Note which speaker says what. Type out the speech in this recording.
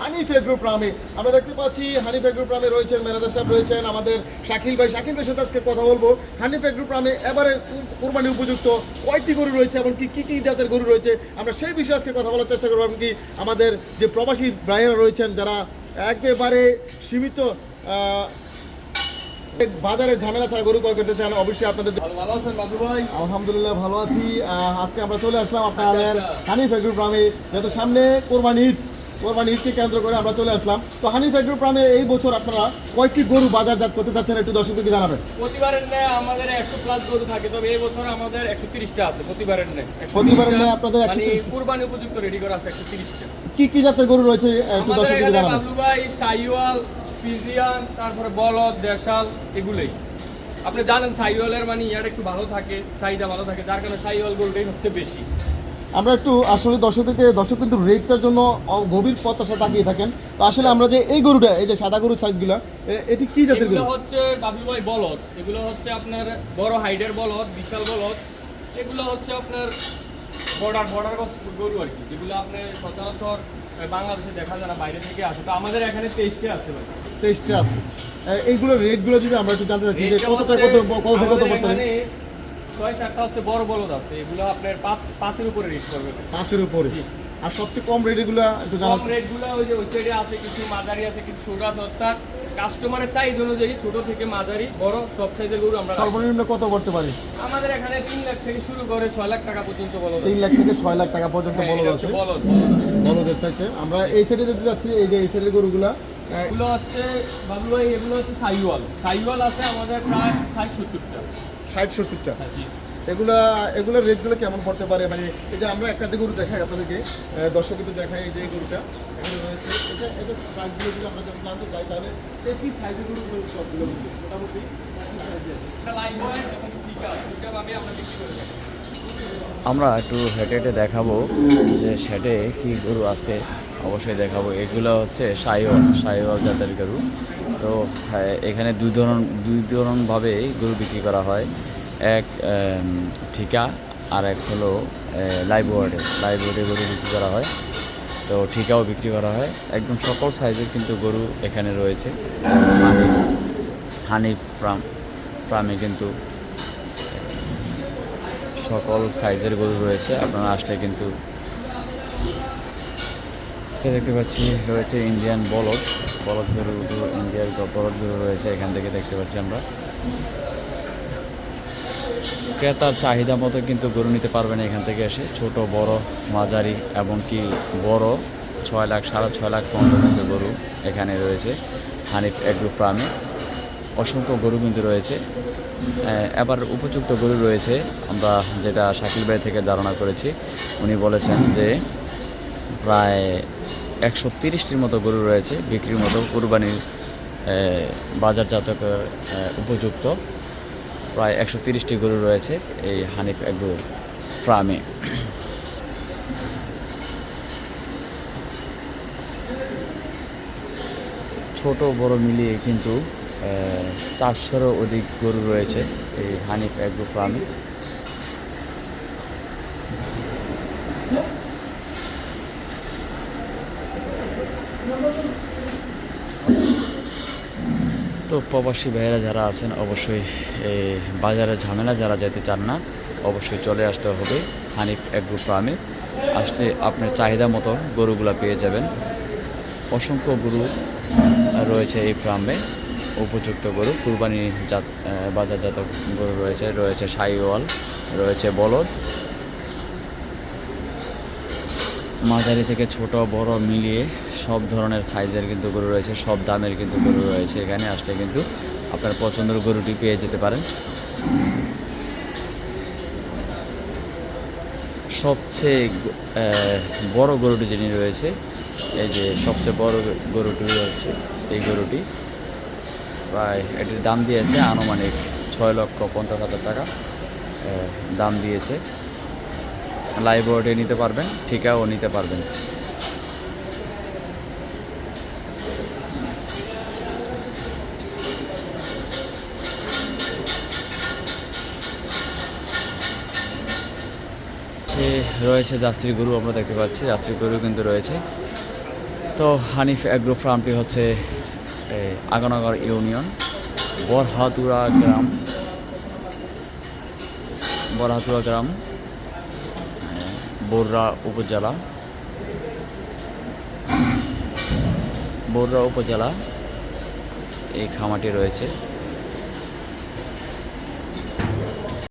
Speaker 1: Hanif agro ফার্মে আমরা দেখতে পাচ্ছি হানিফ এগ্রো ফার্মে রয়েছেন ম্যানেজার সাহেব, রয়েছেন আমাদের শাকিল ভাই সাথে আজকে কথা বলবো। হানিফ এগ্রো ফার্মে এবারে কোরবানি উপযুক্ত কয়টি গরু রয়েছে এবং কি কি জাতের গরু রয়েছে আমরা সেই বিষয়ে আজকে কথা বলার চেষ্টা করবো। এমনকি আমাদের যে প্রবাসী ভাইয়েরা রয়েছেন যারা একেবারে সীমিত বাজারে ঝামেলা ছাড়া গরু ক্রয় করতে চান, অবশ্যই আপনাদের আলহামদুলিল্লাহ ভালো আছি। আজকে আমরা চলে আসলাম আপনাদের হানিফ এগ্রো ফার্মে, যেহেতু সামনে কোরবানি ঈদকে কেন্দ্র করে আমরা চলে আসলাম। তো হানিফ এগ্রো ফার্মে এই বছর আপনারা কয়টি গরু বাজারজাত করতে চাচ্ছেন একটু দর্শকদেরকে জানাবেন।
Speaker 2: প্রতিবারের ন্যায় আমাদের 100+ গরু থাকে, তবে এই বছর আমাদের 130টা আছে। প্রতিবারের ন্যায়
Speaker 1: আপনাদের
Speaker 2: মানে কুরবানি উপযুক্ত রেডি করা আছে 130টা।
Speaker 1: কি কি জাতের গরু রয়েছে একটু দর্শকদেরকে জানাবেন।
Speaker 2: বাবলু ভাই, শাহিওয়াল, ফ্রিজিয়ান, তারপরে বলদ, দেশাল, এগুলোই আপনি জানেন। শাহিওয়ালের মানে ইয়ার একটু ভালো থাকে, চাহিদা ভালো থাকে, যার কারণে শাহিওয়াল গরুটাই সবচেয়ে বেশি।
Speaker 1: আমরা একটু আসলে দর্শক কিন্তু রেটটার জন্য গভীর প্রত্যাশা তাকিয়ে থাকেন। তো আসলে আমরা যে এই গরুটা, এই যে সাদা গরুর সাইজগুলো, এটি কি জাতের গরু?
Speaker 2: হচ্ছে বাবলু ভাই বলদ। এগুলো হচ্ছে আপনার বড় হাইডের বলদ, বিশাল বলদ। এগুলো হচ্ছে আপনার বর্ডার গরু আর কি, যেগুলো আপনি সচরাচর বাংলাদেশে দেখা যায় না, বাইরে থেকে আসে। তো আমাদের এখানে 23টা আছে ভাই।
Speaker 1: 23টা আছে। এইগুলোর রেটগুলো যদি আমরা একটু জানতে চাচ্ছি যে কত থেকে কত পড়তে?
Speaker 2: 6-7টা হচ্ছে বড় বলদ আছে, এগুলো আপনার 5-এর উপরে রেট করবে।
Speaker 1: 5-এর উপরে। আর সবচেয়ে কম রেট এগুলো একটু জানান।
Speaker 2: কম রেটগুলো ওই যে ওই সাইডে আছে, কিছু মাঝারি আছে, কিছু ছোট আছে। অর্থাৎ কাস্টমারের চাহিদা অনুযায়ী ছোট থেকে মাঝারি বড় সব সাইজের গরু আমরা।
Speaker 1: সর্বনিম্ন কত করতে পারি?
Speaker 2: আমাদের এখানে 3 লাখ থেকে শুরু করে 6 লাখ টাকা পর্যন্ত বলদ।
Speaker 1: 3 লাখ থেকে 6 লাখ টাকা পর্যন্ত বলদ আছে। বলদের সাইডে আমরা এই সাইডে যদি যাচ্ছি, এই যে এই সাইডের গরুগুলা
Speaker 2: এগুলো হচ্ছে বাবলু ভাই, এগুলো হচ্ছে সাইওয়াল আছে আমাদের প্রায় 60-70টা।
Speaker 1: 60-70টা। এগুলোর রেটগুলো কেমন পড়তে পারে? মানে এই যে আমরা একটা গরু দেখাই আপনাদেরকে, দর্শক একটু দেখাই, এই যে গরুটা এখানে রয়েছে, এটা প্রাইসগুলো যদি আমরা যখন জানতে চাই তাহলে কি সাইজের গরুগুলো সবগুলো মোটামুটি
Speaker 3: আমরা একটু হেঁটে দেখাবো যে শেডে কি গরু আছে, অবশ্যই দেখাবো। এগুলো হচ্ছে শাহিওয়াল জাতের গরু। তো এখানে দুই ধরনভাবে গরু বিক্রি করা হয়। এক ঠিকা, আর এক হলো লাইভ ওয়ার্ডে গরু বিক্রি করা হয়। তো ঠিকাও বিক্রি করা হয়। একদম সকল সাইজের কিন্তু গরু এখানে রয়েছে। হানিফ ফার্মে কিন্তু সকল সাইজের গরু রয়েছে। আপনারা আসলে কিন্তু দেখতে পাচ্ছি রয়েছে ইন্ডিয়ান বলদ গরু, ইন্ডিয়ার বলদ গরু রয়েছে। এখান থেকে দেখতে পাচ্ছি আমরা ক্রেতার চাহিদা মতো কিন্তু গরু নিতে পারবেন এখান থেকে এসে। ছোট, বড়, মাঝারি এবং কি বড় 6 লাখ, 6.5 লাখ পর্যন্ত গরু এখানে রয়েছে হানিফ এগ্রো ফার্মে। অসংখ্য গরু কিন্তু রয়েছে। এবার উপযুক্ত গরু রয়েছে, আমরা যেটা শাকিল ভাই থেকে ধারণা করেছি। উনি বলেছেন যে প্রায় 130টির মতো গরু রয়েছে বিক্রির মতো, কুরবানির বাজারজাত উপযুক্ত। প্রায় 130টি গরু রয়েছে এই হানিফ এগ্রো ফার্মে। ছোট বড় মিলিয়ে কিন্তু 400-এরও অধিক গরু রয়েছে এই হানিফ এগ্রো ফার্মে। তো প্রবাসী ভাইয়েরা যারা আছেন, অবশ্যই এই বাজারের ঝামেলা যারা যেতে চান না, অবশ্যই চলে আসতে হবে হানিফ এগ্রো ফার্মে। আসলে আপনার চাহিদা মতো গরুগুলো পেয়ে যাবেন। অসংখ্য গরু রয়েছে এই ফার্মে, উপযুক্ত গরু, কুরবানি বাজারজাত গরু রয়েছে শাহিওয়াল, রয়েছে বলদ, মাঝারি থেকে ছোট বড় মিলিয়ে সব ধরনের সাইজের কিন্তু গরু রয়েছে, সব দামের কিন্তু গরু রয়েছে। এখানে আসলে কিন্তু আপনার পছন্দের গরুটি পেয়ে যেতে পারেন। সবচেয়ে বড় গরুটি যিনি রয়েছে, এই যে সবচেয়ে বড় গরুটি হচ্ছে এই গরুটি। প্রায় এটির দাম দিয়েছে আনুমানিক 6,50,000 টাকা দাম দিয়েছে। লাইভ ওয়ার্ডে নিতে পারবেন, ঠিকাও নিতে পারবেন। রয়েছে জার্সির গরু, আমরা দেখতে পাচ্ছি জার্সির গরু কিন্তু রয়েছে। তো হানিফ অ্যাগ্রো ফার্মটি হচ্ছে আগানগর ইউনিয়ন বরহাতুরা গ্রাম বররা উপজেলা এই খামারটি রয়েছে।